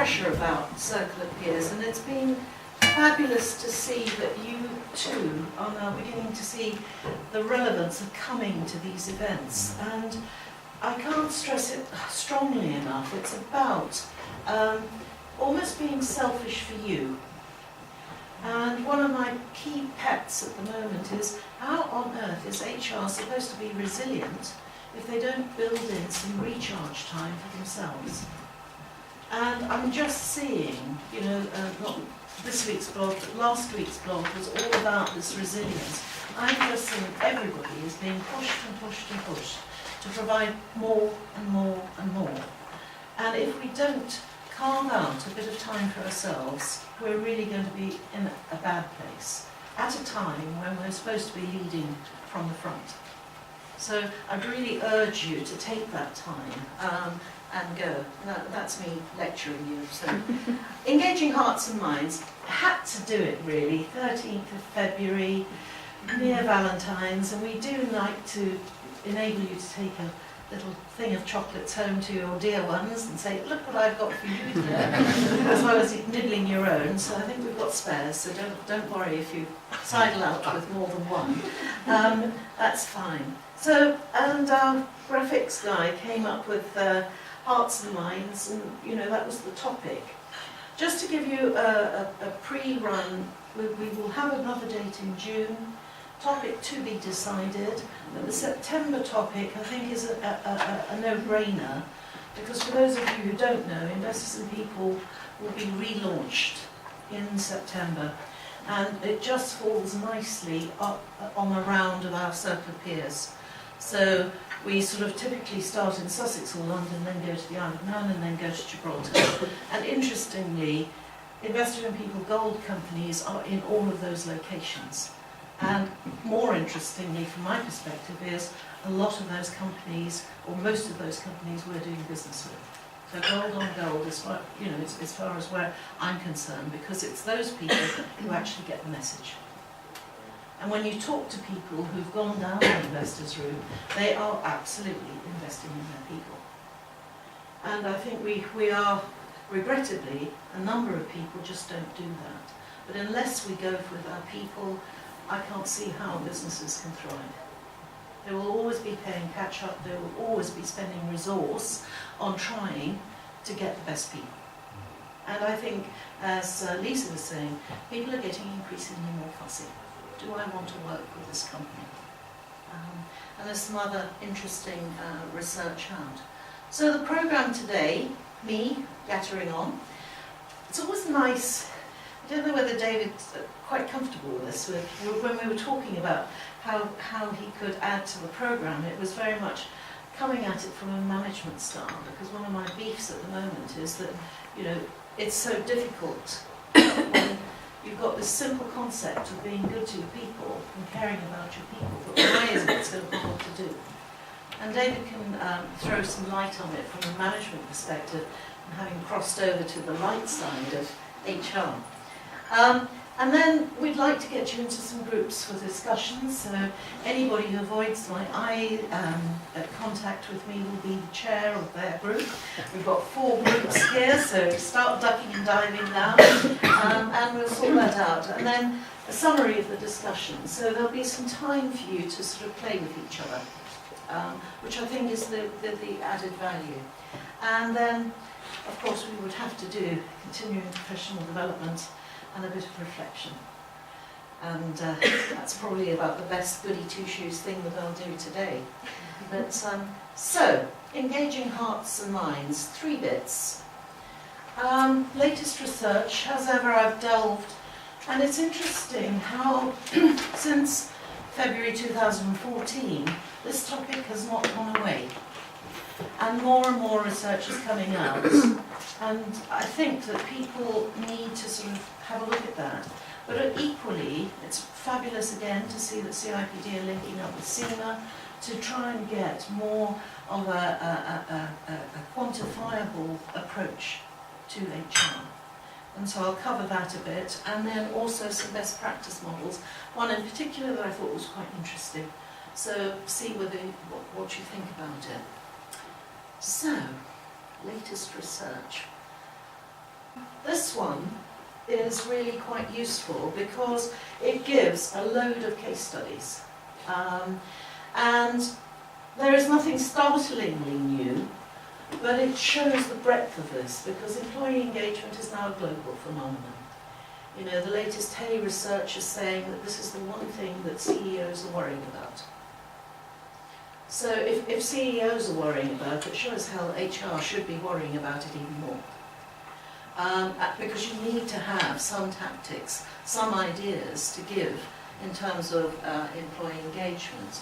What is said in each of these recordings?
pressure about circular peers, and it's been fabulous to see that you too are now beginning to see the relevance of coming to these events. And I can't stress it strongly enough. It's about almost being selfish for you. And one of my key pets at the moment is, how on earth is HR supposed to be resilient if they don't build in some recharge time for themselves? And I'm just seeing, you know, not this week's blog, but last week's blog was all about this resilience. I'm just seeing everybody is being pushed and pushed and pushed to provide more and more and more. And if we don't carve out a bit of time for ourselves, we're really going to be in a bad place at a time when we're supposed to be leading from the front. So I'd really urge you to take that time and go. That's me lecturing you. So engaging hearts and minds, had to do it really, 13th of February, near Valentine's, and we do like to enable you to take a little thing of chocolates home to your dear ones and say, look what I've got for you today, as well as nibbling your own. So I think we've got spares, so don't worry if you sidle out with more than one. That's fine. So, and our graphics guy came up with hearts and minds, and you know, that was the topic. Just to give you a pre-run, we will have another date in June. Topic to be decided, but the September topic I think is a no-brainer, because for those of you who don't know, Investors in People will be relaunched in September, and it just falls nicely up on the round of our circular peers. So we sort of typically start in Sussex or London, then go to the Isle of Man, and then go to Gibraltar. And interestingly, Investor in People Gold companies are in all of those locations. And more interestingly, from my perspective, is a lot of those companies, or most of those companies, we're doing business with. So gold on gold, as far, you know, as far as where I'm concerned, because it's those people who actually get the message. And when you talk to people who've gone down the investors route, they are absolutely investing in their people. And I think we are, regrettably, a number of people just don't do that. But unless we go with our people, I can't see how businesses can thrive. They will always be paying catch up, they will always be spending resource on trying to get the best people. And I think, as Lisa was saying, people are getting increasingly more fussy. Do I want to work with this company? And there's some other interesting research out. So the programme today, me yattering on, it's always nice. I don't know whether David's quite comfortable with this. When we were talking about how he could add to the programme, it was very much coming at it from a management style, because one of my beefs at the moment is that, you know, it's so difficult when you've got this simple concept of being good to your people and caring about your people, but why is it so hard to do? And David can throw some light on it from a management perspective, and having crossed over to the light side of HR. And then we'd like to get you into some groups for discussions, so anybody who avoids my eye contact with me will be the chair of their group. We've got 4 groups here, so start ducking and diving now, and we'll sort that out. And then a summary of the discussion, so there'll be some time for you to sort of play with each other, which I think is the added value. And then, of course, we would have to do continuing professional development and a bit of reflection. And that's probably about the best goody two-shoes thing that I'll do today. But so, engaging hearts and minds, 3 bits. Latest research, as ever I've delved, and it's interesting how since February 2014, this topic has not gone away. And more research is coming out. And I think that people need to sort of have a look at that. But equally, it's fabulous again to see that CIPD are linking up with CIMA to try and get more of a quantifiable approach to HR. And so I'll cover that a bit, and then also some best practice models. One in particular that I thought was quite interesting. So see whether what you think about it. So, latest research. This one is really quite useful because it gives a load of case studies. And there is nothing startlingly new, but it shows the breadth of this because employee engagement is now a global phenomenon. You know, the latest Hay research is saying that this is the one thing that CEOs are worrying about. So if CEOs are worrying about it, sure as hell HR should be worrying about it even more. Because you need to have some tactics, some ideas to give in terms of employee engagement.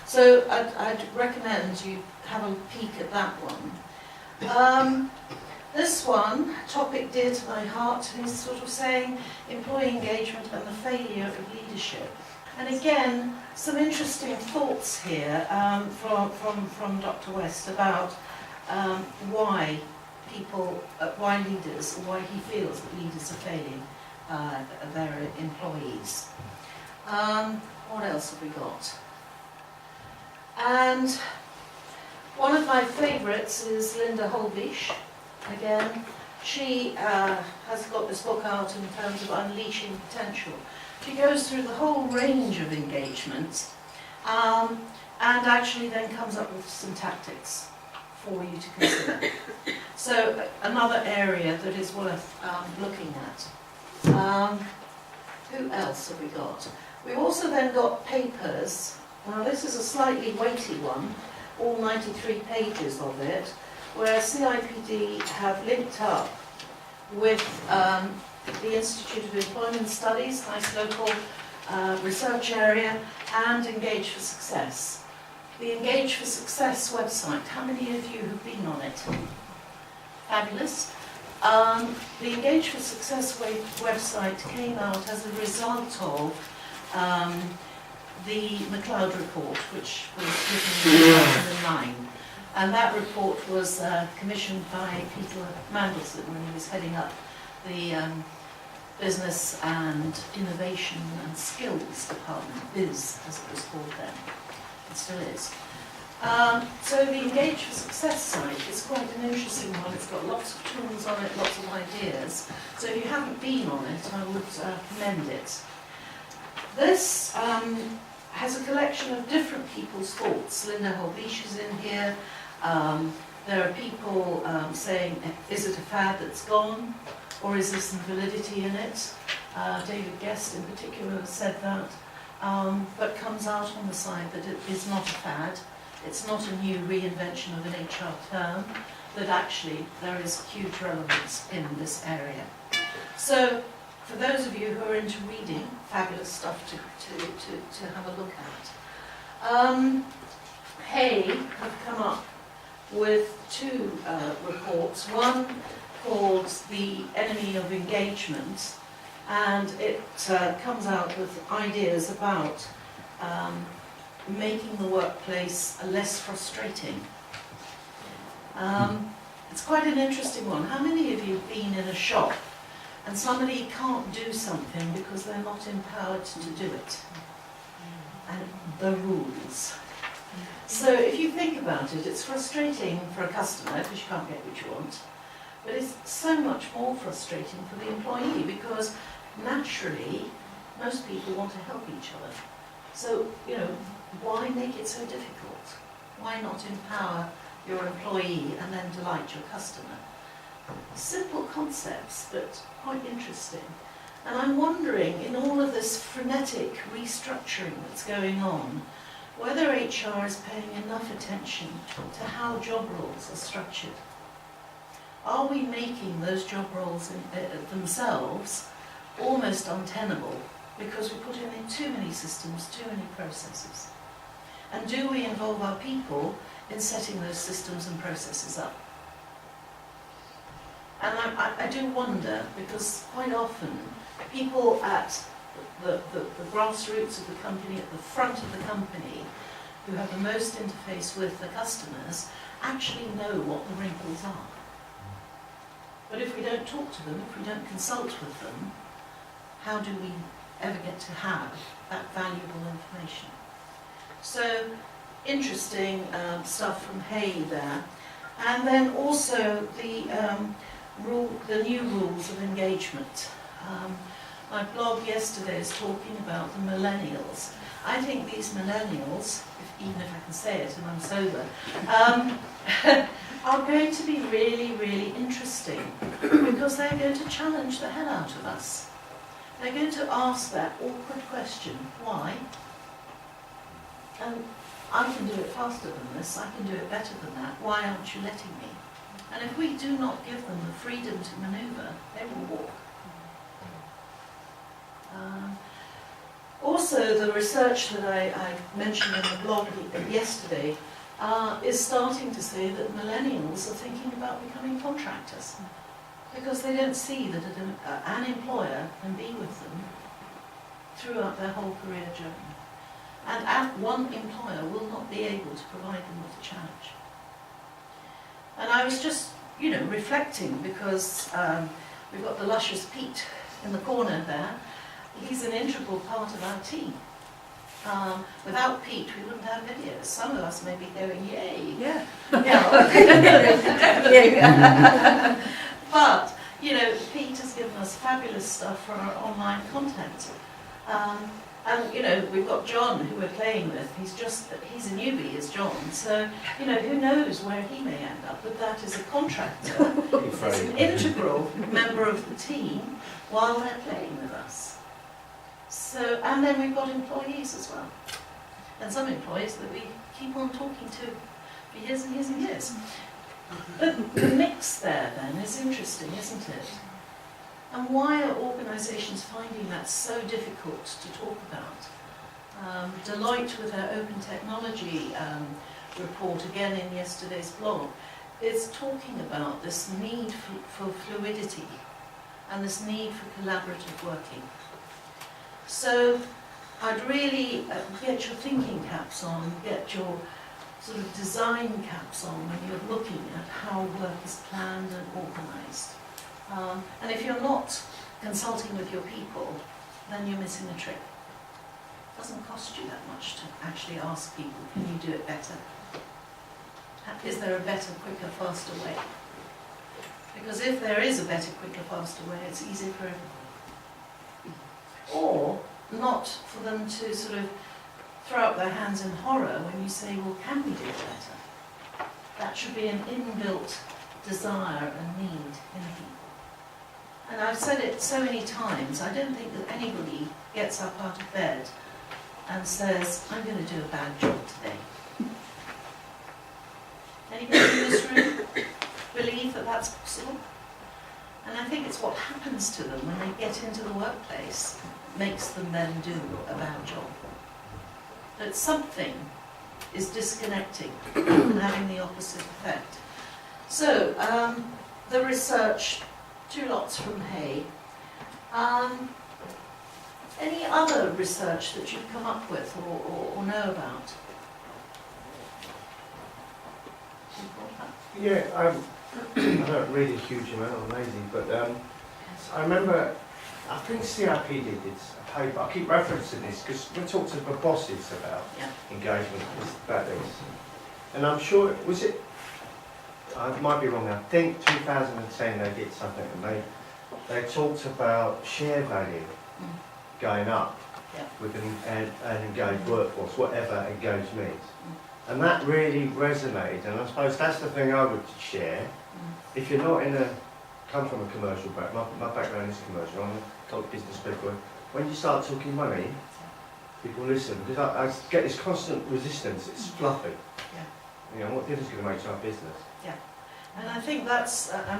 So I'd recommend you have a peek at that one. This one, topic dear to my heart, is sort of saying employee engagement and the failure of leadership. And again, some interesting thoughts here from Dr. West about why leaders, why he feels that leaders are failing their employees. What else have we got? And one of my favourites is Linda Holbish. Again, she has got this book out in terms of unleashing potential. She goes through the whole range of engagements and actually then comes up with some tactics for you to consider. So another area that is worth looking at. Who else have we got? We've also then got papers. Now this is a slightly weighty one, all 93 pages of it, where CIPD have linked up with the Institute of Employment Studies, nice local research area, and Engage for Success. The Engage for Success website, how many of you have been on it? Fabulous. The Engage for Success website came out as a result of the McLeod report, which was written in 2009. And that report was commissioned by Peter Mandelson when he was heading up the Business and Innovation and Skills Department, BIS as it was called then. It still is. So the Engage for Success site is quite an interesting one. It's got lots of tools on it, lots of ideas. So if you haven't been on it, I would commend it. This has a collection of different people's thoughts. Linda Holbish is in here. There are people saying, is it a fad that's gone? Or is there some validity in it? David Guest in particular has said that. But comes out on the side that it is not a fad. It's not a new reinvention of an HR term, that actually there is huge relevance in this area. So, for those of you who are into reading, fabulous stuff to have a look at. Hay have come up with two reports. One called The Enemy of Engagement, and it comes out with ideas about making the workplace less frustrating. It's quite an interesting one. How many of you have been in a shop and somebody can't do something because they're not empowered to do it? And the rules. So if you think about it, it's frustrating for a customer because you can't get what you want, but it's so much more frustrating for the employee because naturally most people want to help each other. So, you know, why make it so difficult? Why not empower your employee and then delight your customer? Simple concepts, but quite interesting. And I'm wondering, in all of this frenetic restructuring that's going on, whether HR is paying enough attention to how job roles are structured. Are we making those job roles themselves almost untenable because we put in too many systems, too many processes? And do we involve our people in setting those systems and processes up? And I do wonder, because quite often people at the grassroots of the company, at the front of the company, who have the most interface with the customers, actually know what the wrinkles are. But if we don't talk to them, if we don't consult with them, how do we ever get to have that valuable information? So, interesting stuff from Hay there. And then also the the new rules of engagement. My blog yesterday is talking about the millennials. I think these millennials, even if I can say it and I'm sober, are going to be really, really interesting because they're going to challenge the hell out of us. They're going to ask that awkward question, why? And I can do it faster than this, I can do it better than that, why aren't you letting me? And if we do not give them the freedom to manoeuvre, they will walk. Also, the research that I mentioned in the blog yesterday is starting to say that millennials are thinking about becoming contractors because they don't see that an employer can be with them throughout their whole career journey. And one employer will not be able to provide them with a challenge. And I was just, reflecting because we've got the luscious Pete in the corner there. He's an integral part of our team. Without Pete, we wouldn't have videos. Some of us may be going, yay. Yeah. Yeah. But, Pete has given us fabulous stuff for our online content. And, we've got John, who we're playing with. He's a newbie, is John. So, who knows where he may end up. But that is a contractor. It's an integral member of the team while they're playing with us. So, and then we've got employees as well. And some employees that we keep on talking to for years and years and years. But the mix there then is interesting, isn't it? And why are organisations finding that so difficult to talk about? Deloitte, with their open technology report, again in yesterday's blog, is talking about this need for fluidity and this need for collaborative working. So I'd really get your thinking caps on, get your sort of design caps on when you're looking at how work is planned and organised. And if you're not consulting with your people, then you're missing a trick. It doesn't cost you that much to actually ask people, can you do it better? Is there a better, quicker, faster way? Because if there is a better, quicker, faster way, it's easier for everybody. Or not for them to sort of throw up their hands in horror when you say, well, can we do it better? That should be an inbuilt desire and need in people. And I've said it so many times, I don't think that anybody gets up out of bed and says, I'm going to do a bad job today. Anybody in this room believe that that's possible? And I think it's what happens to them when they get into the workplace makes them then do a bad job. That something is disconnecting and having the opposite effect. So, the research, 2 lots from Hay. Any other research that you've come up with or know about? Yeah, I don't read a huge amount, I'm lazy, but I remember, I think CIPD did a paper, I keep referencing this because we talked to the bosses about engagement, about this. And I'm sure, was it, I might be wrong, I think 2010 they did something and they talked about share value going up with an engaged workforce, whatever engaged means. And that really resonated, and I suppose that's the thing I would share. If you're not come from a commercial background, my background is commercial, I'm a top business people. When you start talking money, people listen, because I get this constant resistance, it's fluffy. What difference is going to make to our business? And I think that's, I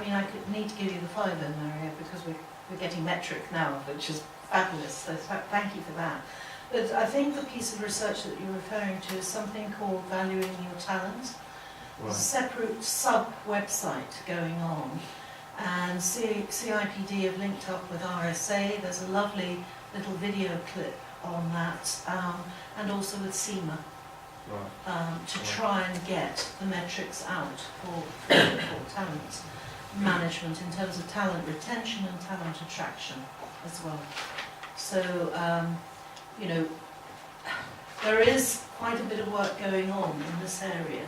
need to give you the 5 in area because we're getting metric now, which is fabulous, so thank you for that. But I think the piece of research that you're referring to is something called Valuing Your Talent. There's a separate sub-website going on, and CIPD have linked up with RSA. There's a lovely little video clip on that, and also with SEMA, to try and get the metrics out for talent management in terms of talent retention and talent attraction as well. So, there is quite a bit of work going on in this area.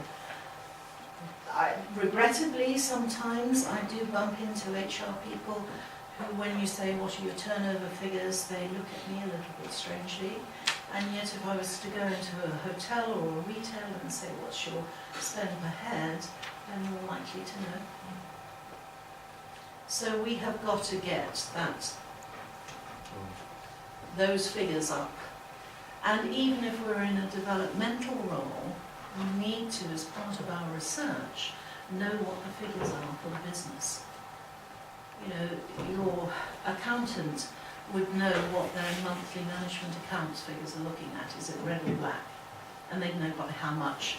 regrettably, sometimes I do bump into HR people who, when you say, what are your turnover figures, they look at me a little bit strangely. And yet if I was to go into a hotel or a retailer and say, what's your spend per head, they're more likely to know. So we have got to get those figures up. And even if we're in a developmental role, we need to, as part of our research, know what the figures are for the business. You know, your accountant would know what their monthly management accounts figures are looking at. Is it red or black? And they'd know by how much.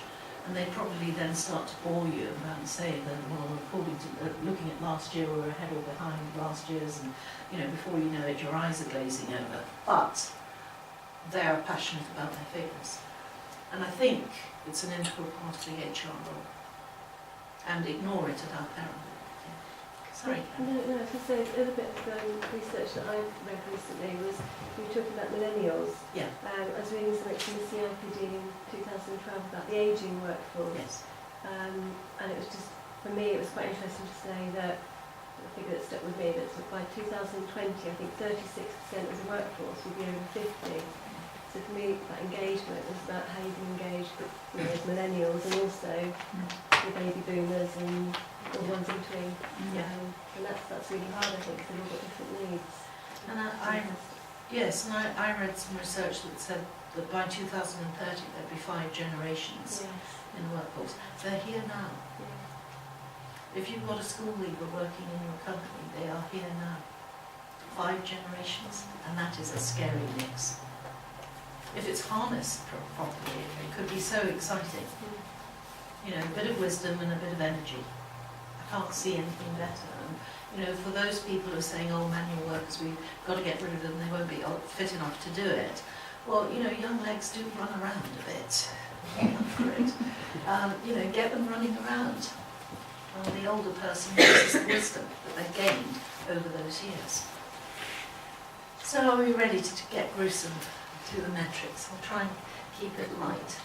And they'd probably then start to bore you and say that, well, according to looking at last year, we're ahead or behind last year's, and you know, before you know it, your eyes are glazing over. But they are passionate about their figures. And I think it's an integral part of the HR role. And ignore it at our peril. Sorry. No, I was going to say, a little bit of research that I've read recently was, we were talking about millennials. Yeah. I was reading something from the CIPD in 2012 about the ageing workforce. Yes. And it was just, for me, it was quite interesting to say that, the figure that stuck with me, that by 2020, I think 36% of the workforce will be over 50. So for me, that engagement was about how you can engage with, you know, as millennials and also the baby boomers and all the ones in between. Yeah. And that's really hard, I think, because they've all got different needs. And I read some research that said that by 2030 there'd be 5 generations in the workforce. They're here now. Yeah. If you've got a school leaver working in your company, they are here now. 5 generations, and that is a scary mix. If it's harnessed properly, it could be so exciting. You know, a bit of wisdom and a bit of energy. I can't see anything better. And, you know, for those people who are saying, oh, manual workers, we've got to get rid of them, they won't be fit enough to do it. Well, you know, young legs do run around a bit. For it. You know, get them running around. Well, the older person uses the wisdom that they've gained over those years. So are we ready to get gruesome to the metrics? I'll try and keep it light.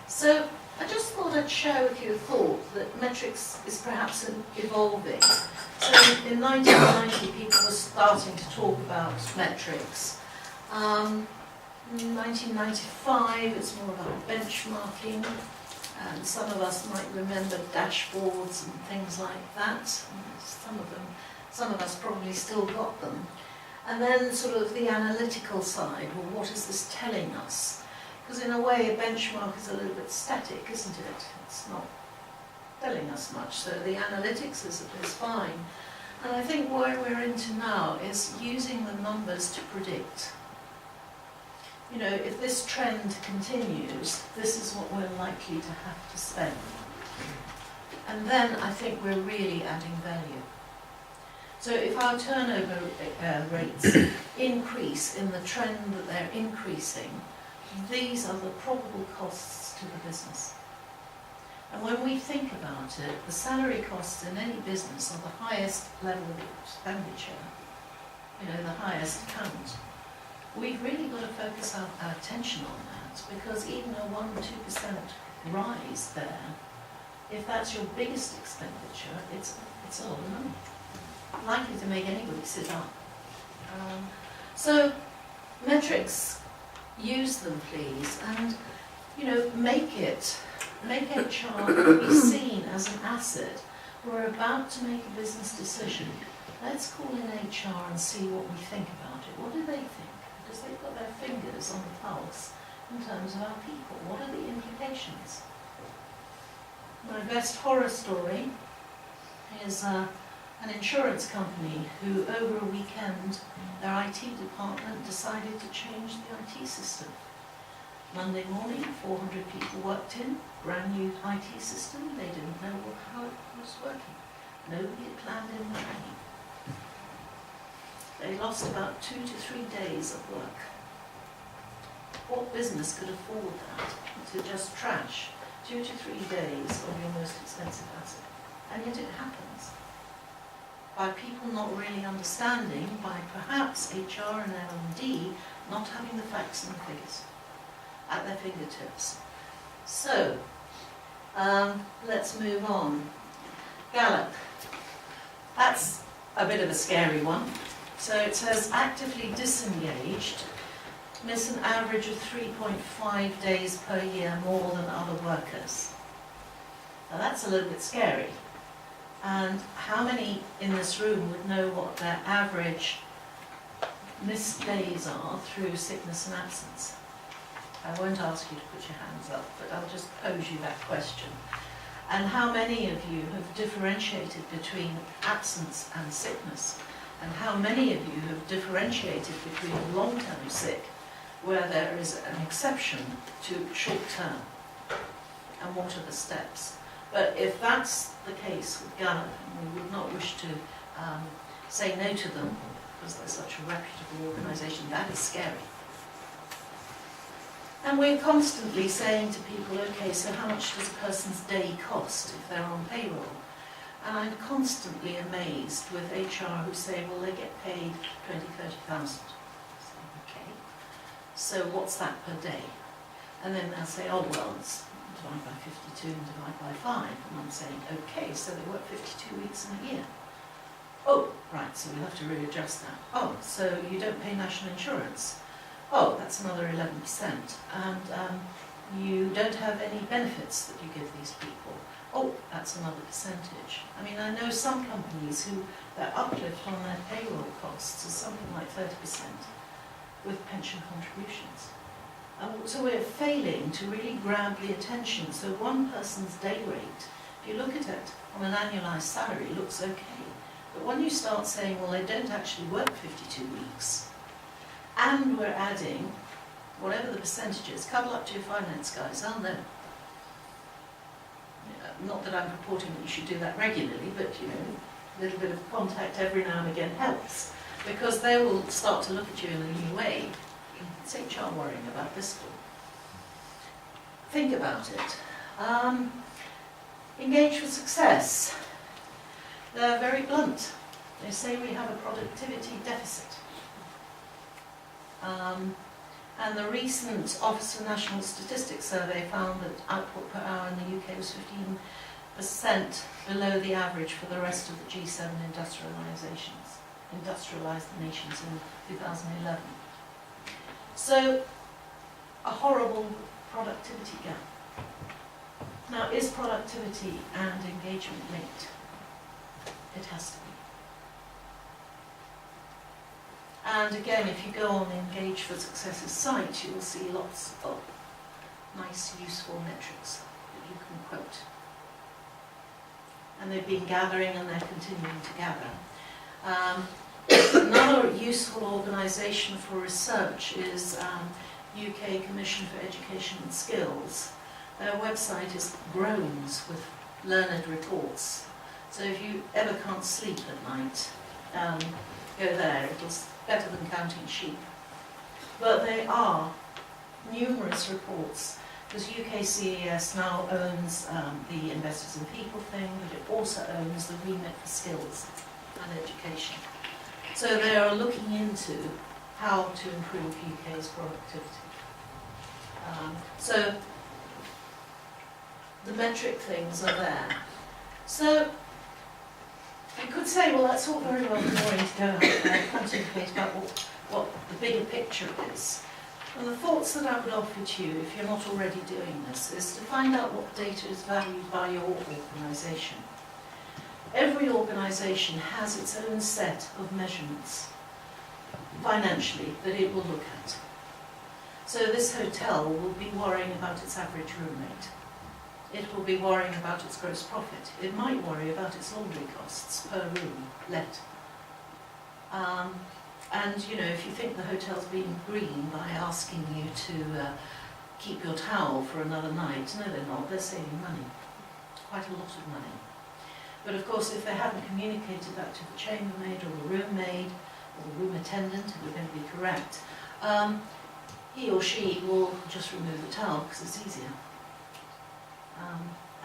So I just thought I'd share with you a thought that metrics is perhaps evolving. So in 1990 people were starting to talk about metrics. In 1995 it's more about benchmarking, and some of us might remember dashboards and things like that. Some of us probably still got them. And then sort of the analytical side, well, what is this telling us? Because in a way, a benchmark is a little bit static, isn't it? It's not telling us much. So the analytics is fine. And I think where we're into now is using the numbers to predict. You know, if this trend continues, this is what we're likely to have to spend. And then I think we're really adding value. So if our turnover rates increase in the trend that they're increasing, these are the probable costs to the business. And when we think about it, the salary costs in any business are the highest level of expenditure, you know, the highest count. We've really got to focus our attention on that, because even a 1-2% rise there, if that's your biggest expenditure, it's a lot of money. Likely to make anybody sit up. So metrics, use them please, and you know, make HR be seen as an asset. We're about to make a business decision. Let's call in HR and see what we think about it. What do they think? Because they've got their fingers on the pulse in terms of our people. What are the implications? My best horror story is an insurance company who, over a weekend, their IT department decided to change the IT system. Monday morning, 400 people worked in, brand new IT system. They didn't know how it was working. Nobody had planned in the training. They lost about 2 to 3 days of work. What business could afford that, to just trash 2 to 3 days of your most expensive asset? And yet it happens. By people not really understanding, by perhaps HR and L&D not having the facts and the figures at their fingertips. So, let's move on. Gallup. That's a bit of a scary one. So it says actively disengaged miss an average of 3.5 days per year more than other workers. Now that's a little bit scary. And how many in this room would know what their average missed days are through sickness and absence? I won't ask you to put your hands up, but I'll just pose you that question. And how many of you have differentiated between absence and sickness? And how many of you have differentiated between long-term sick, where there is an exception to short-term? And what are the steps? But if that's the case with Gallup, and we would not wish to say no to them, because they're such a reputable organisation, that is scary. And we're constantly saying to people, okay, so how much does a person's day cost if they're on payroll? And I'm constantly amazed with HR who say, well, they get paid 20, 30,000. Okay, so what's that per day? And then they'll say, oh, well, it's divide by 52 and divide by 5. And I'm saying, okay, so they work 52 weeks in a year. Oh, right, so we'll have to readjust that. Oh, so you don't pay national insurance. Oh, that's another 11%. And you don't have any benefits that you give these people. Oh, that's another percentage. I mean, I know some companies who their uplift on their payroll costs is something like 30% with pension contributions. So we're failing to really grab the attention. So one person's day rate, if you look at it on an annualised salary, it looks okay. But when you start saying, well, they don't actually work 52 weeks, and we're adding, whatever the percentage is, cuddle up to your finance guys, I'll know. Not that I'm purporting that you should do that regularly, but you know, a little bit of contact every now and again helps, because they will start to look at you in a new way. It's HR worrying about this one. Think about it. Engage for success. They're very blunt. They say we have a productivity deficit. And the recent Office for National Statistics survey found that output per hour in the UK was 15% below the average for the rest of the G7 industrialised nations in 2011. So, a horrible productivity gap. Now, is productivity and engagement linked? It has to be. And again, if you go on Engage for Success's site, you will see lots of nice, useful metrics that you can quote. And they've been gathering and they're continuing to gather. Another useful organisation for research is UK Commission for Education and Skills. Their website is groans with learned reports. So if you ever can't sleep at night, go there. It's better than counting sheep. But there are numerous reports, because UK CES now owns the Investors in People thing, but it also owns the remit for skills and education. So they are looking into how to improve UK's productivity. So the metric things are there. So you could say, well, that's all very well for Maureen to go and contemplate about what the bigger picture is. And the thoughts that I would offer to you, if you're not already doing this, is to find out what data is valued by your organisation. Every organisation has its own set of measurements, financially, that it will look at. So this hotel will be worrying about its average room rate. It will be worrying about its gross profit. It might worry about its laundry costs per room let. And you know, if you think the hotel's being green by asking you to keep your towel for another night, no they're not, they're saving money. Quite a lot of money. But of course, if they haven't communicated that to the chambermaid or the room maid or the room attendant, if we're going to be correct, he or she will just remove the towel because it's easier.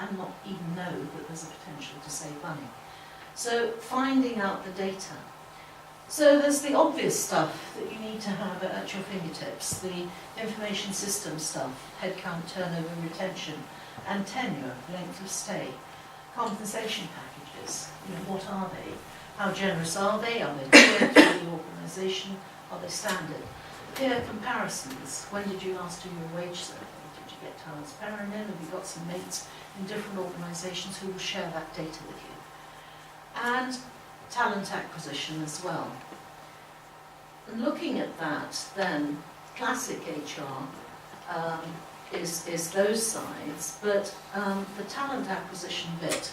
And not even know that there's a potential to save money. So finding out the data. So there's the obvious stuff that you need to have at your fingertips, the information system stuff, headcount, turnover, retention, and tenure, length of stay, compensation packages. You know, what are they? How generous are they? Are they clear through the organisation? Are they standard? Peer comparisons. When did you last do your wage survey? Did you get transparent in? Have you got some mates in different organisations who will share that data with you? And talent acquisition as well. And looking at that, then, classic HR is those sides, but the talent acquisition bit,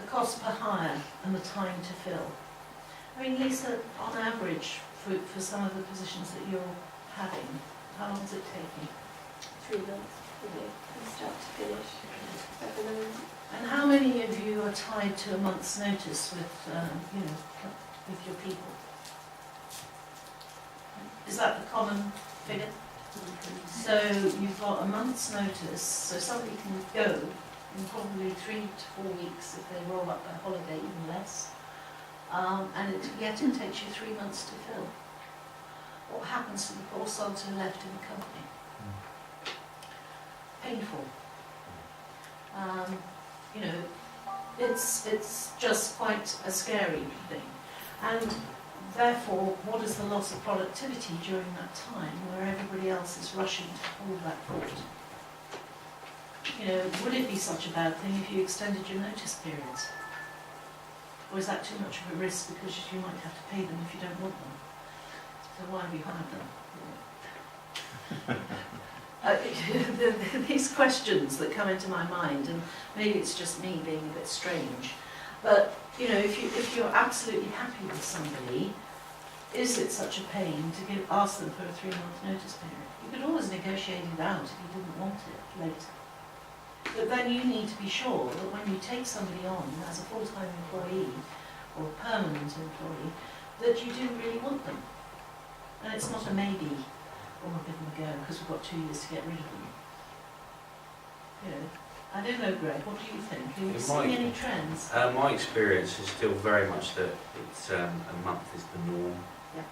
the cost per hire and the time to fill. I mean, Lisa, on average, for some of the positions that you're having, how long is it taking? 3 months, from start to finish. At the moment. And how many of you are tied to a month's notice with, with your people? Is that the common figure? So you've got a month's notice, so somebody can go in probably 3 to 4 weeks if they roll up their holiday, even less. And yet it takes you 3 months to fill. What happens to the poor sods who are left in the company? Painful. It's just quite a scary thing. And therefore, what is the loss of productivity during that time where everybody else is rushing to pull that forward? Would it be such a bad thing if you extended your notice periods? Or is that too much of a risk because you might have to pay them if you don't want them? So why have you hired them? These questions that come into my mind, and maybe it's just me being a bit strange, but if you're absolutely happy with somebody, is it such a pain to ask them for a 3-month notice period? You could always negotiate it out if you didn't want it later. But then you need to be sure that when you take somebody on as a full-time employee or a permanent employee, that you do really want them. And it's not a maybe, or we'll give them a go because we've got 2 years to get rid of them. I don't know, Greg, what do you think? Are you seeing any trends? My experience is still very much that it's a month is the norm. Yeah.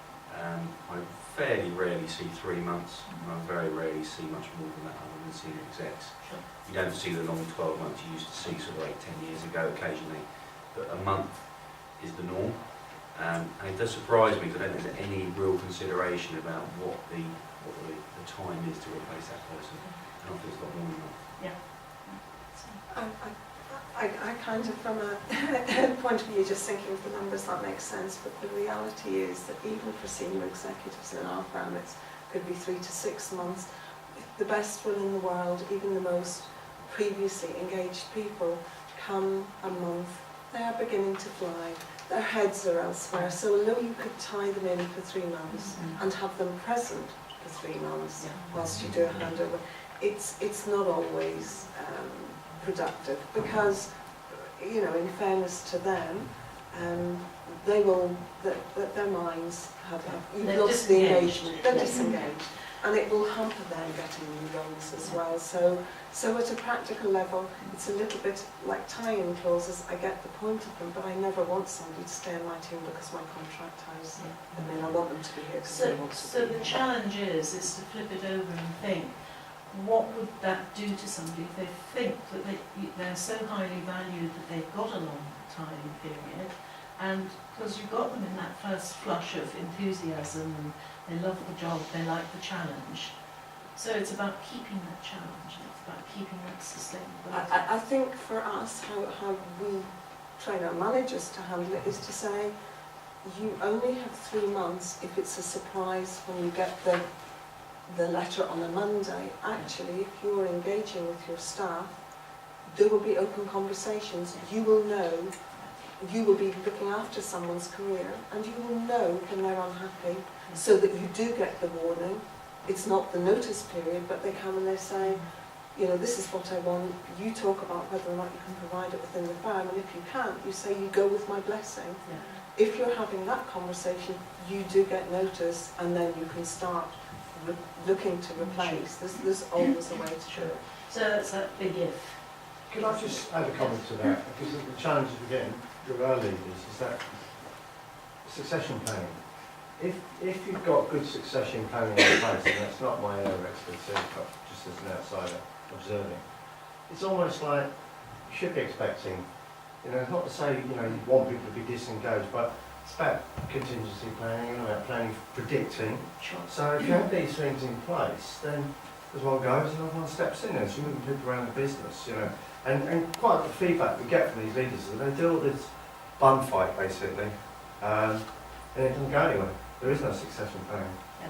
I fairly rarely see 3 months, and I very rarely see much more than that other than senior execs. Sure. You don't see the long 12 months you used to see sort of 8-10 years ago occasionally, but a month is the norm. And it does surprise me because I don't think there's any real consideration about what the time is to replace that person. And I think it's a lot more than that. Yeah. I kind of, from a point of view, just thinking of the numbers, that makes sense, but the reality is that even for senior executives in our firm, it could be 3 to 6 months. The best will in the world, even the most previously engaged people, come a month, they are beginning to fly, their heads are elsewhere, so although you could tie them in for 3 months and have them present for 3 months whilst you do a handover, it's not always productive because, in fairness to them, they will, their minds have lost the engagement, they're disengaged, and it will hamper them getting new roles as well. So at a practical level, it's a little bit like tie-in clauses. I get the point of them, but I never want somebody to stay in my team because my contract ties them. I mean, I want them to be here because they want to be So the here. challenge is to flip it over and think, what would that do to somebody if they think that they're so highly valued that they've got a long time period, and because you've got them in that first flush of enthusiasm and they love the job, they like the challenge. So it's about keeping that challenge, it's about keeping that sustainability. I think for us, how we train our managers to handle it is to say, you only have 3 months if it's a surprise when you get the letter on a Monday. Actually, if you're engaging with your staff, there will be open conversations. You will know, you will be looking after someone's career, and you will know when they're unhappy, so that you do get the warning. It's not the notice period, but they come and they say, this is what I want. You talk about whether or not you can provide it within the firm, and if you can't, you say you go with my blessing. Yeah. If you're having that conversation, you do get notice, and then you can start looking to replace. There's always a way to do it. So that's a big if. Could I just add a comment to that? Because the challenge we're getting with our leaders is that succession planning. If you've got good succession planning in place, and that's not my area of expertise, but just as an outsider observing, it's almost like you should be expecting You know, not to say, you know, you want people to be disengaged, but it's about contingency planning and about planning, predicting. Sure. So if you have these things in place, then as one goes, another one steps in, and so you're moving people around the business, you know. And quite a lot of feedback we get from these leaders is that they do all this bun fight, basically, and it doesn't go anywhere. There is no succession planning. Yeah.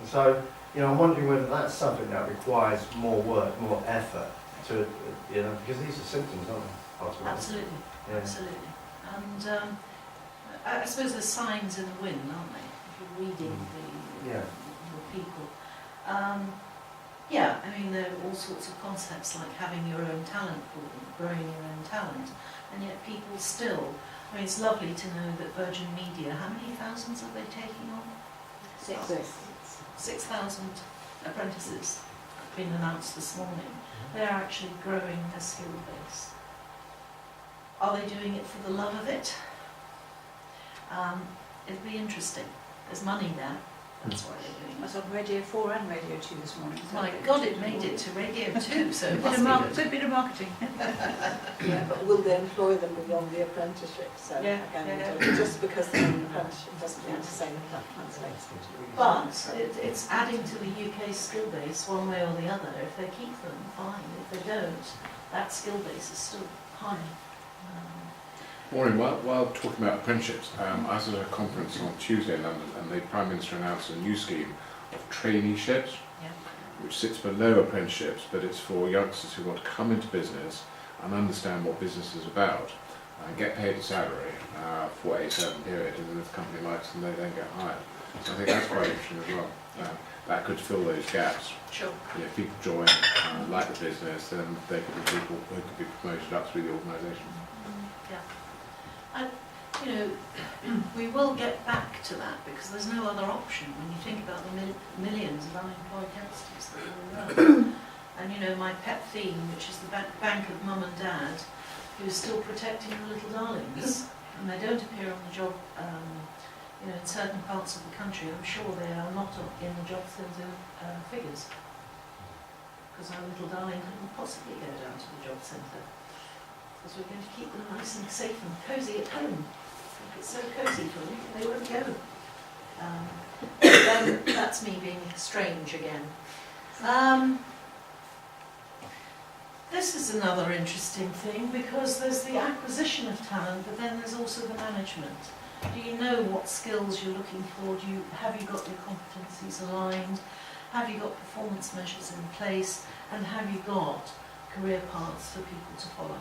And so, you know, I'm wondering whether that's something that requires more work, more effort to, you know, because these are symptoms, aren't they? Ultimately. Absolutely, Yeah. absolutely. And I suppose there's signs in the wind, aren't they? If you're reading Yeah. the people. Yeah, I mean, there are all sorts of concepts like having your own talent pool, growing your own talent, and yet people still, I mean, it's lovely to know that Virgin Media, how many thousands are they taking on? 6,000 apprentices have been announced this morning. They're actually growing their skill base. Are they doing it for the love of it? It'd be interesting. There's money there. That's why they're doing I it. was on Radio 4 and Radio 2 this morning. My God, it made it to Radio 2, so it must Good be good. good bit of marketing. Yeah, but will they employ them beyond the apprenticeship? So Yeah, again, yeah. just because they're in an apprenticeship doesn't mean to say that translates into. But it's adding to the UK skill base one way or the other. If they keep them, fine. If they don't, that skill base is still high. Maureen, while talking about apprenticeships, I was at a conference on Tuesday in London, and the Prime Minister announced a new scheme of traineeships, Yeah. which sits below apprenticeships, but it's for youngsters who want to come into business and understand what business is about, and get paid a salary for a certain period, and then if the company likes them, they then get hired. So I think that's quite interesting as well. That could fill those gaps. Sure. You know, if people join, like the business, then they could be people who could be promoted up through the organisation. Yeah. You know, we will get back to that because there's no other option when you think about the millions of unemployed youngsters that are around. And you know, my pet theme, which is the bank of mum and dad, who's still protecting the little darlings, and they don't appear on the job, you know, in certain parts of the country. I'm sure they are not in the job centre figures, because our little darling couldn't possibly go down to the job centre. Because we're going to keep them nice and safe and cosy at home. If it's so cosy for them, they won't go. Then that's me being strange again. This is another interesting thing because there's the acquisition of talent, but then there's also the management. Do you know what skills you're looking for? Have you got your competencies aligned? Have you got performance measures in place? And have you got career paths for people to follow?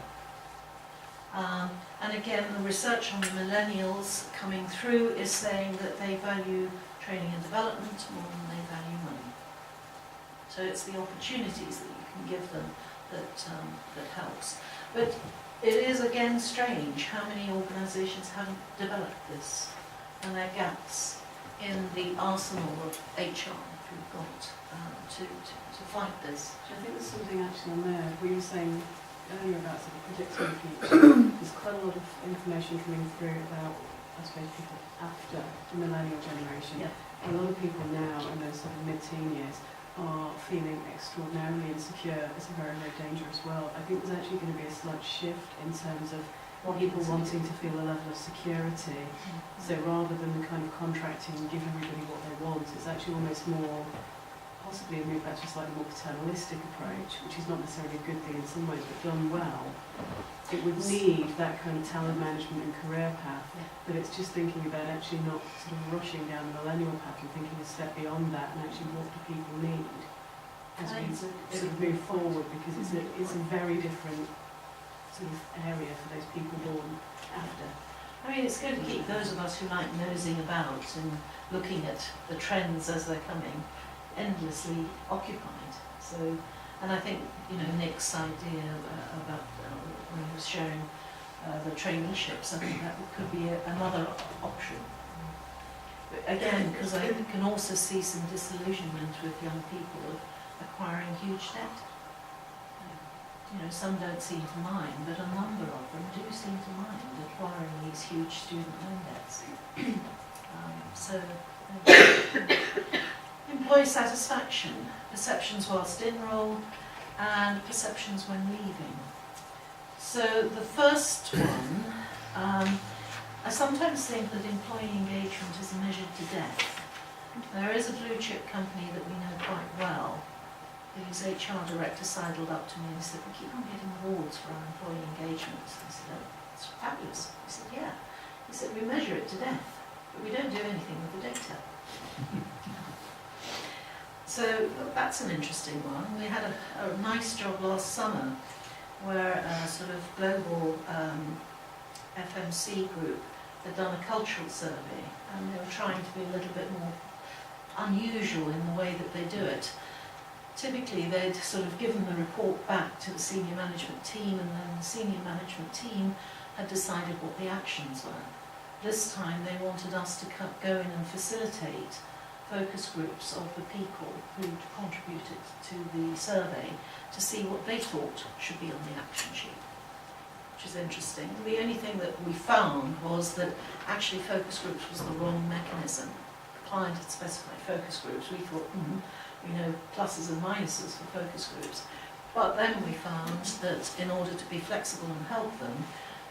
And again, the research on the millennials coming through is saying that they value training and development more than they value money. So it's the opportunities that you can give them that helps. But it is again strange how many organisations haven't developed this, and there are gaps in the arsenal of HR we've got to fight this. I think there's something actually on there. We were saying earlier about sort of predicting the future. There's quite a lot of information coming through about, I suppose, people after the millennial generation. Yeah. A lot of people now in those sort of mid-teen years are feeling extraordinarily insecure. It's a very, very dangerous world. I think there's actually going to be a slight shift in terms of people wanting to feel a level of security. So rather than the kind of contracting and give everybody what they want, it's actually almost more, possibly a move back to a slightly more paternalistic approach, which is not necessarily a good thing in some ways, but done well, it would need that kind of talent management and career path. But it's just thinking about actually not sort of rushing down the millennial path and thinking a step beyond that, and actually what do people need as we sort of move forward, because it's a very different sort of area for those people born after. I mean, it's going to keep those of us who like nosing about and looking at the trends as they're coming endlessly occupied. So, and I think, you know, Nick's idea about when he was sharing the traineeships, I think that could be another option. But again, because I can also see some disillusionment with young people of acquiring huge debt. You know, some don't seem to mind, but a number of them do seem to mind acquiring these huge student loan debts. Employee satisfaction, perceptions whilst in role, and perceptions when leaving. So the first one, I sometimes think that employee engagement is measured to death. There is a blue chip company that we know quite well, whose HR director sidled up to me and said, we keep on getting awards for our employee engagement. I said, oh, it's fabulous. He said, yeah. He said, we measure it to death, but we don't do anything with the data. So that's an interesting one. We had a nice job last summer where a sort of global FMC group had done a cultural survey, and they were trying to be a little bit more unusual in the way that they do it. Typically they'd sort of given the report back to the senior management team, and then the senior management team had decided what the actions were. This time they wanted us to go in and facilitate focus groups of the people who'd contributed to the survey to see what they thought should be on the action sheet, which is interesting. The only thing that we found was that actually focus groups was the wrong mechanism. The client had specified focus groups. We thought, we know pluses and minuses for focus groups. But then we found that in order to be flexible and help them,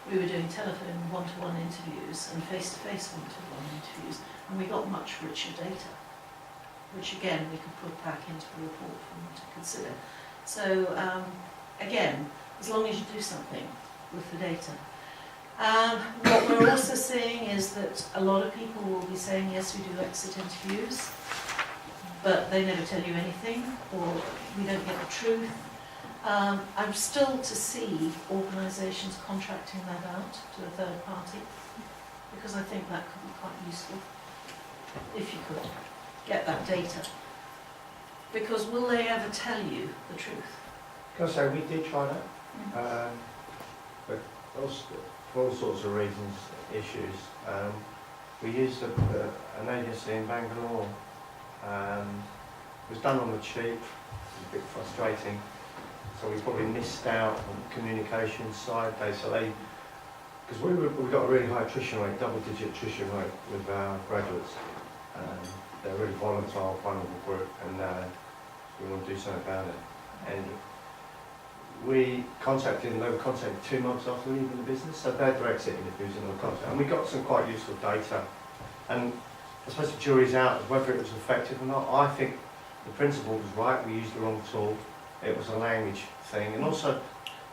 we were doing telephone one-to-one interviews and face-to-face one-to-one interviews, and we got much richer data, which again we could put back into the report for them to consider. So again, as long as you do something with the data. What we're also seeing is that a lot of people will be saying, yes, we do exit interviews, but they never tell you anything, or we don't get the truth. I'm still to see organisations contracting that out to a third party, because I think that could be quite useful, if you could get that data. Because will they ever tell you the truth? Can I say, we did try that, but also, for all sorts of reasons, issues. We used an agency in Bangalore. It was done on the cheap, it was a bit frustrating. So we probably missed out on the communication side. Because we got a really high attrition rate, double-digit attrition rate with our graduates. They're a really volatile, vulnerable group, and we want to do something about it. And we contacted them, they were contacted 2 months after leaving the business, so they're direct interviews and all contact. And we got some quite useful data. And I suppose the jury's out as whether it was effective or not. I think the principal was right, we used the wrong tool. It was a language thing, and also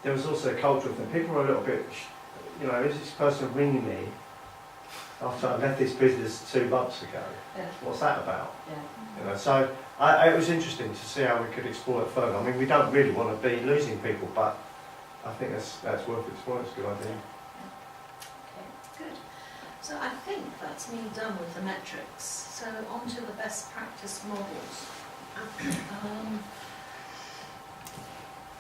there was also a cultural thing. People were a little bit, is this person ringing me after I left this business 2 months ago? Yeah. What's that about? Yeah. So it was interesting to see how we could explore it further. I mean, we don't really want to be losing people, but I think that's worth exploring. It's a good idea. Okay, good. So I think that's me done with the metrics. So on to the best practice models.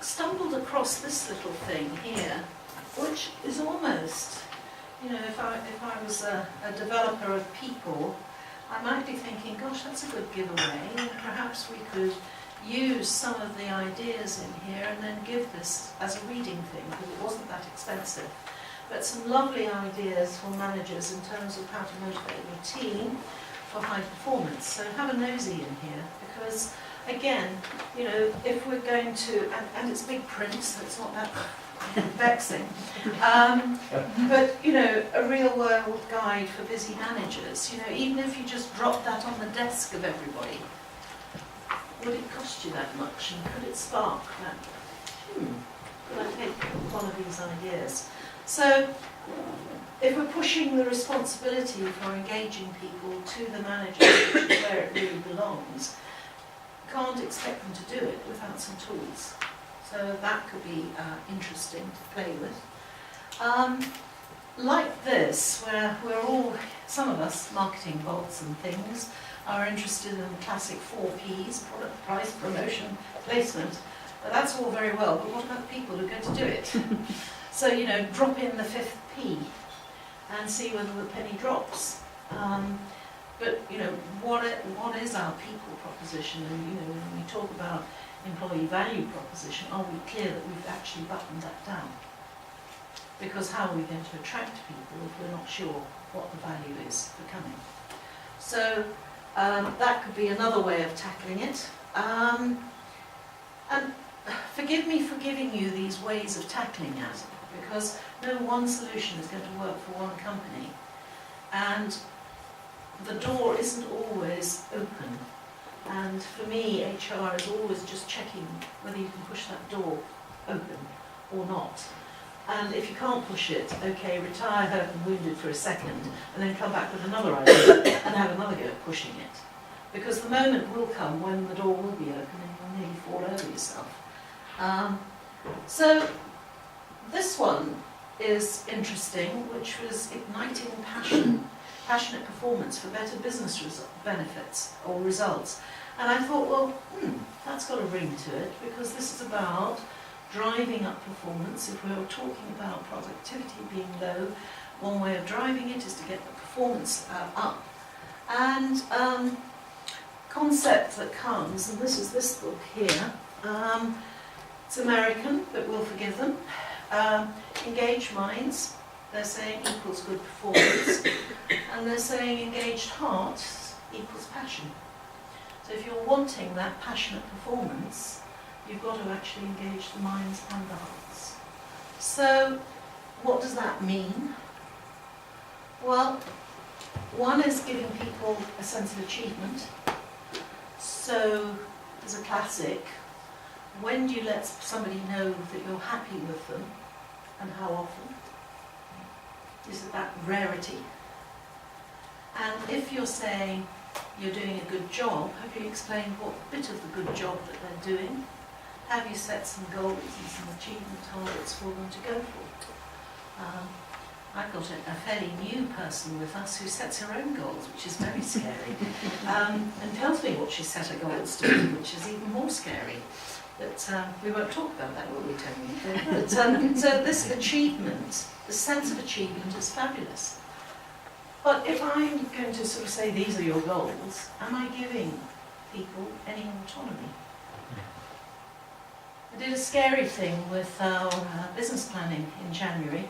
Stumbled across this little thing here, which is almost, if I was a developer of people, I might be thinking, gosh, that's a good giveaway, and perhaps we could use some of the ideas in here and then give this as a reading thing, because it wasn't that expensive. But some lovely ideas for managers in terms of how to motivate your team for high performance. So have a nosy in here, because again, if we're going to, and it's big print, so it's not that vexing, but a real world guide for busy managers, even if you just drop that on the desk of everybody, would it cost you that much, and could it spark that, could I take one of these ideas? So if we're pushing the responsibility for engaging people to the manager, which is where it really belongs, can't expect them to do it without some tools. So that could be interesting to play with. Like this, where we're all, some of us, marketing bolts and things, are interested in the classic 4 Ps, product, price, promotion, placement. But that's all very well, but what about the people who are going to do it? So, drop in the 5th P and see whether the penny drops. But what is our people proposition? And when we talk about employee value proposition, are we clear that we've actually buttoned that down? Because how are we going to attract people if we're not sure what the value is for coming? So that could be another way of tackling it. And forgive me for giving you these ways of tackling it, because no one solution is going to work for one company. And the door isn't always open. And for me, HR is always just checking whether you can push that door open or not. And if you can't push it, okay, retire hurt and wounded for a second, and then come back with another idea and have another go at pushing it. Because the moment will come when the door will be open and you'll nearly fall over yourself. So this one is interesting, which was igniting passionate performance for better business benefits or results. And I thought, well, that's got a ring to it, because this is about driving up performance. If we were talking about productivity being low, one way of driving it is to get the performance up. And concept that comes, and this is this book here, it's American, but we'll forgive them. Engaged minds, they're saying, equals good performance, and they're saying engaged hearts equals passion. So if you're wanting that passionate performance, you've got to actually engage the minds and the hearts. So what does that mean? Well, one is giving people a sense of achievement. So there's a classic, when do you let somebody know that you're happy with them, and how often? Is it that rarity? And if you're saying you're doing a good job, have you explained what bit of the good job that they're doing? Have you set some goals and some achievement targets for them to go for? I've got a fairly new person with us who sets her own goals, which is very scary, and tells me what she's set her goals to be, which is even more scary. But we won't talk about that, will we, Tony? But, so this achievement, the sense of achievement is fabulous. But if I'm going to sort of say these are your goals, am I giving people any autonomy? I did a scary thing with our business planning in January,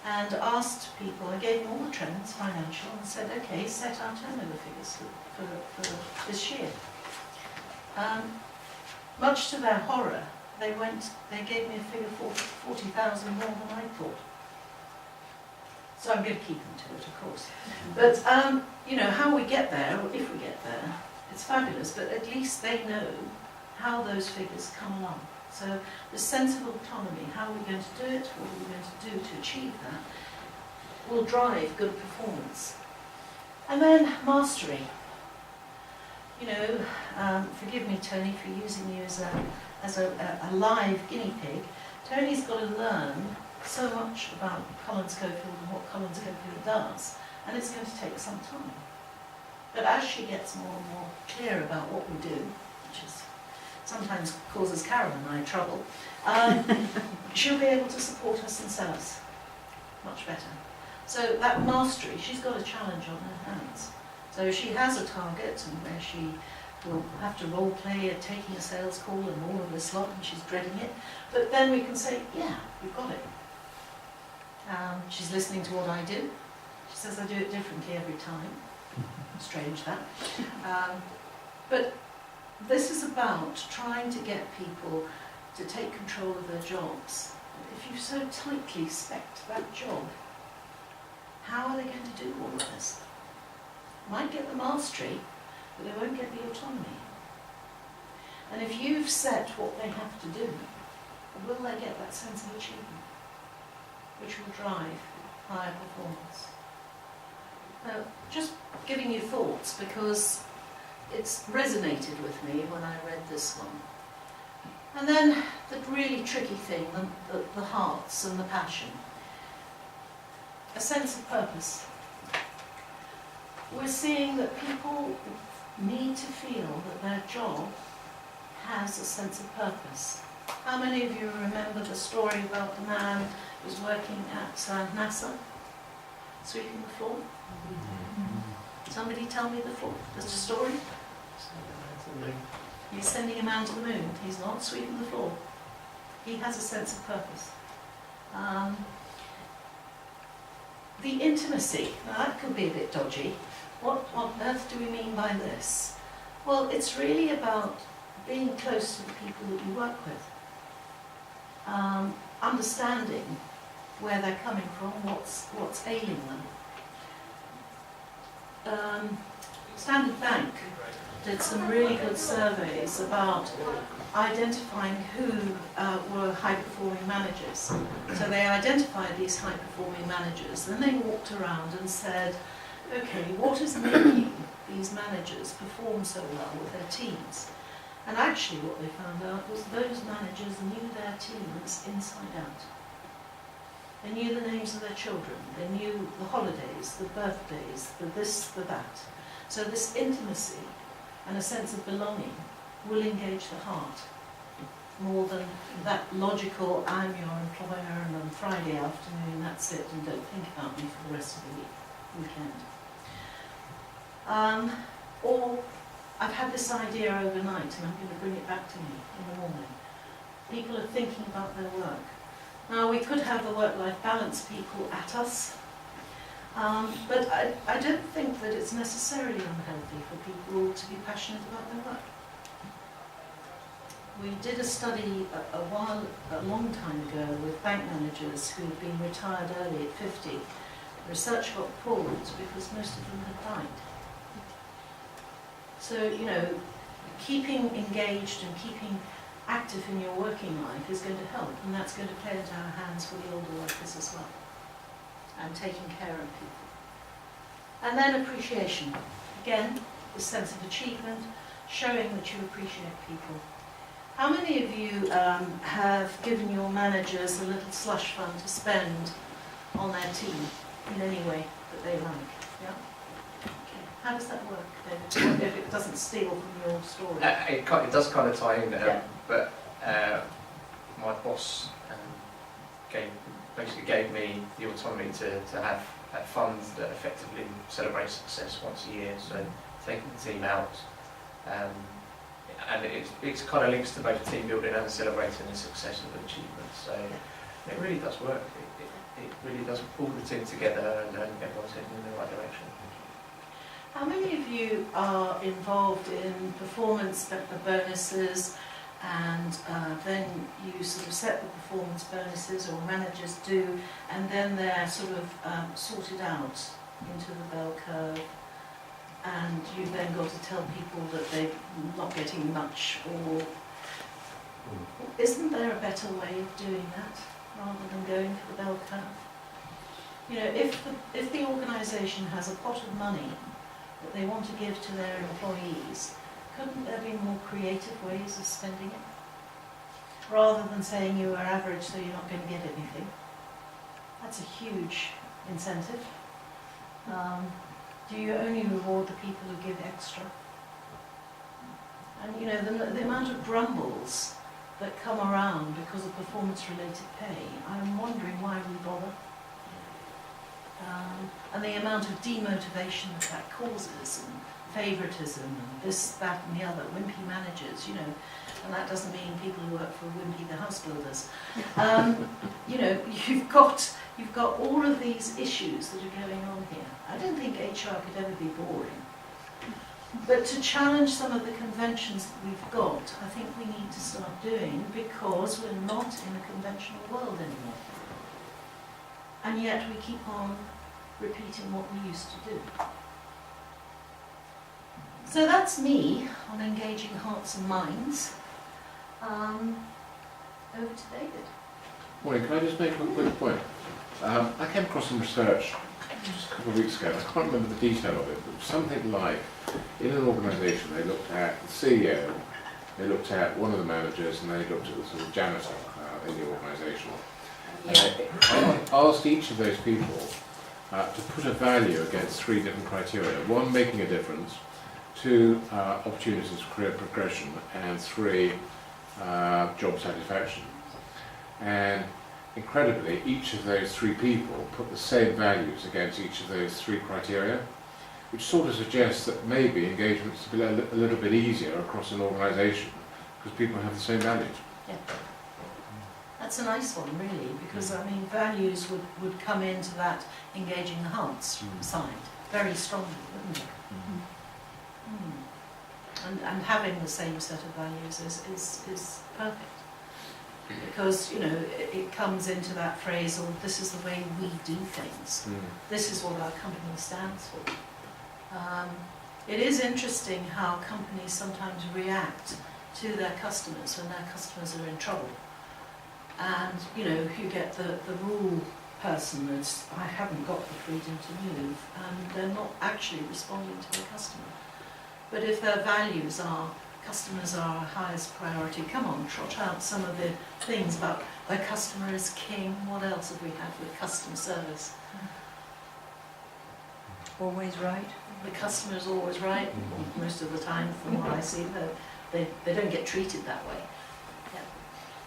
and asked people, I gave them all the trends, financial, and said, okay, set our turnover figures for this year. Much to their horror, they gave me a figure 40,000 more than I thought. So I'm going to keep them to it, of course. But, you know, how we get there, or if we get there, it's fabulous, but at least they know how those figures come along. So the sense of autonomy, how are we going to do it, what are we going to do to achieve that, will drive good performance. And then mastery. You know, forgive me, Tony, for using you as a live guinea pig. Tony's got to learn so much about Cullen Scholefield and what Cullen Scholefield does, and it's going to take some time. But as she gets more and more clear about what we do, which is sometimes causes Karen and I trouble, she'll be able to support us and sell us much better. So that mastery, she's got a challenge on her hands. So she has a target, and where she will have to role play at taking a sales call and all of this lot, and she's dreading it. But then we can say, yeah, we've got it. She's listening to what I do. She says I do it differently every time. Strange that. But this is about trying to get people to take control of their jobs. If you so tightly spec that job, how are they going to do all of this? Might get the mastery, but they won't get the autonomy. And if you've set what they have to do, will they get that sense of achievement, which will drive higher performance? Now, just giving you thoughts, because it's resonated with me when I read this one. And then the really tricky thing, the hearts and the passion. A sense of purpose. We're seeing that people need to feel that their job has a sense of purpose. How many of you remember the story about the man who was working at NASA, sweeping the floor? Somebody tell me the floor. There's a story. He's sending a man to the moon. He's not sweeping the floor. He has a sense of purpose. The intimacy. Now that could be a bit dodgy. What on earth do we mean by this? Well, it's really about being close to the people that you work with. understanding where they're coming from, what's ailing them. Standard Bank did some really good surveys about identifying who were high-performing managers. So they identified these high-performing managers, then they walked around and said, okay, what is making these managers perform so well with their teams? And actually what they found out was those managers knew their teams inside out. They knew the names of their children, they knew the holidays, the birthdays, the this, the that. So this intimacy and a sense of belonging will engage the heart more than that logical, I'm your employer and on Friday afternoon, that's it, and don't think about me for the rest of the weekend. Or I've had this idea overnight and I'm going to bring it back to me in the morning. People are thinking about their work. Now we could have the work-life balance people at us, but I don't think that it's necessarily unhealthy for people to be passionate about their work. We did a study a long time ago with bank managers who had been retired early at 50. The research got paused because most of them had died. So, you know, keeping engaged and keeping active in your working life is going to help, and that's going to play into our hands for the older workers as well, and taking care of people. And then appreciation. Again, the sense of achievement, showing that you appreciate people. How many of you have given your managers a little slush fund to spend on their team in any way that they like? Yeah? Okay. How does that work, David? What if it doesn't steal from your story? It does kind of tie in, Yeah. but my boss basically gave me the autonomy to have funds that effectively celebrate success once a year. So taking the team out, and it kind of links to both team building and celebrating the success of achievements. So it really does work. It really does pull the team together and everyone's heading in the right direction. How many of you are involved in performance bonuses, and then you sort of set the performance bonuses, or managers do, and then they're sort of sorted out into the bell curve, and you've then got to tell people that they're not getting much, or isn't there a better way of doing that rather than going for the bell curve? You know, if the organisation has a pot of money that they want to give to their employees, couldn't there be more creative ways of spending it? Rather than saying you are average so you're not going to get anything. That's a huge incentive. Do you only reward the people who give extra? And you know, the amount of grumbles that come around because of performance-related pay, I'm wondering why we bother. And the amount of demotivation that causes, and favouritism, and this, that and the other, wimpy managers, you know, and that doesn't mean people who work for Wimpy the house builders. You know, you've got all of these issues that are going on here. I don't think HR could ever be boring. But to challenge some of the conventions that we've got, I think we need to start doing, because we're not in a conventional world anymore. And yet we keep on repeating what we used to do. So that's me on engaging hearts and minds. Over to David. Morning, can I just make a quick point? I came across some research just a couple of weeks ago, I can't remember the detail of it, but something like, in an organisation they looked at the CEO, they looked at one of the managers, and they looked at the sort of janitor in the organisation. I asked each of those people to put a value against 3 different criteria. 1, making a difference. 2, opportunities for career progression. And 3, job satisfaction. And incredibly, each of those 3 people put the same values against each of those 3 criteria, which sort of suggests that maybe engagement's a little bit easier across an organisation because people have the same values. Yeah. That's a nice one, really, because I mean, values would come into that engaging the hearts side very strongly, wouldn't it? And having the same set of values is perfect. because, you know, it comes into that phrase, or this is the way we do things. This is what our company stands for. It is interesting how companies sometimes react to their customers when their customers are in trouble. And, you know, you get the rule person that's, I haven't got the freedom to move, and they're not actually responding to their customer. But if their values are, customers are our highest priority, come on, trot out some of the things about the customer is king. What else have we had with customer service? Always right. The customer is always right, most of the time, from what I see. They don't get treated that way. Yeah.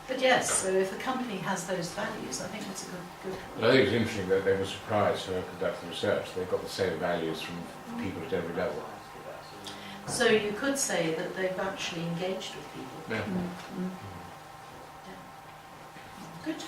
But yes, so if a company has those values, I think it's a good But I think it's interesting that they were surprised when I conducted the research. They've got the same values from people at every level. So you could say that they've actually engaged with people. Yeah. Yeah. Good.